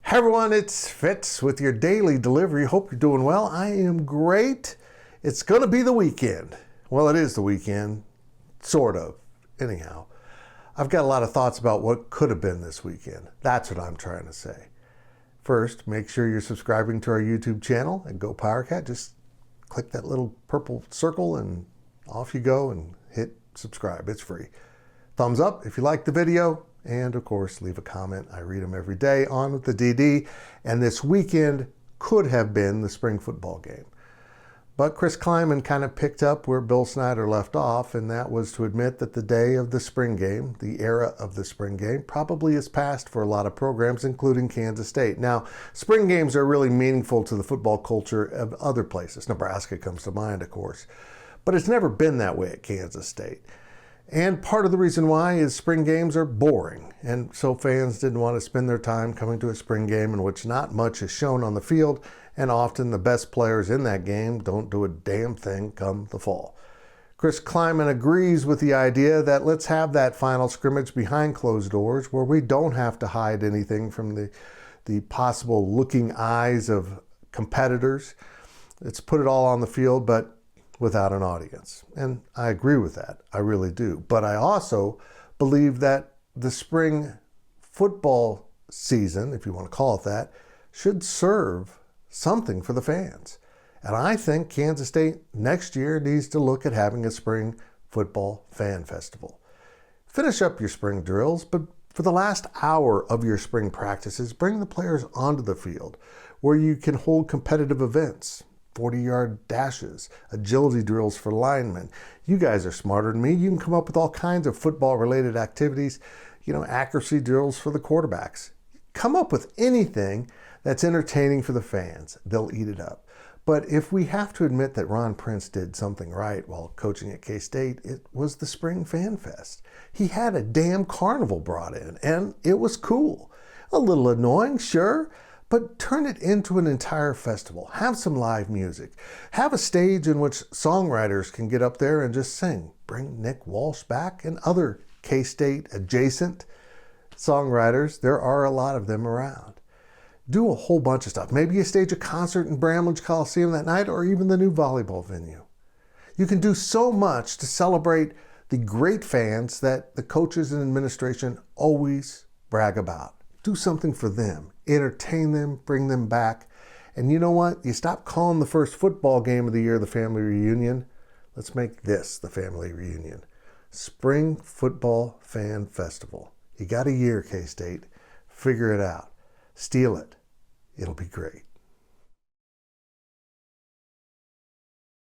Hey everyone, it's Fitz with your daily delivery. Hope you're doing well. I am great. It's going to be the weekend. Well, it is the weekend, sort of. Anyhow, I've got a lot of thoughts about what could have been this weekend. That's what I'm trying to say. First, make sure you're subscribing to our YouTube channel at GoPowercat. Just click that little purple circle and off you go and hit subscribe. It's free. Thumbs up if you like the video. And of course, leave a comment. I read them every day. On with the DD. And this weekend could have been the spring football game. But Chris Kleiman kind of picked up where Bill Snyder left off, and that was to admit that the day of the spring game, the era of the spring game, probably is past for a lot of programs, including Kansas State. Now, spring games are really meaningful to the football culture of other places. Nebraska comes to mind, of course. But it's never been that way at Kansas State. And part of the reason why is spring games are boring, and so fans didn't want to spend their time coming to a spring game in which not much is shown on the field, and often the best players in that game don't do a damn thing come the fall. Chris Kleiman agrees with the idea that let's have that final scrimmage behind closed doors where we don't have to hide anything from the possible looking eyes of competitors. Let's put it all on the field, but without an audience. And I agree with that. I really do. But I also believe that the spring football season, if you want to call it that, should serve something for the fans. And I think Kansas State next year needs to look at having a spring football fan festival. Finish up your spring drills, but for the last hour of your spring practices, bring the players onto the field where you can hold competitive events. 40-yard dashes, agility drills for linemen. You guys are smarter than me. You can come up with all kinds of football-related activities, accuracy drills for the quarterbacks. Come up with anything that's entertaining for the fans. They'll eat it up. But if we have to admit that Ron Prince did something right while coaching at K-State, it was the Spring Fan Fest. He had a damn carnival brought in, and it was cool. A little annoying, sure, but turn it into an entire festival. Have some live music. Have a stage in which songwriters can get up there and just sing. Bring Nick Walsh back and other K-State adjacent songwriters. There are a lot of them around. Do a whole bunch of stuff. Maybe you stage a concert in Bramlage Coliseum that night, or even the new volleyball venue. You can do so much to celebrate the great fans that the coaches and administration always brag about. Do something for them. Entertain them, bring them back. And you know what? You stop calling the first football game of the year the family reunion. Let's make this the family reunion. Spring Football Fan Festival. You got a year, K-State. Figure it out. Steal it. It'll be great.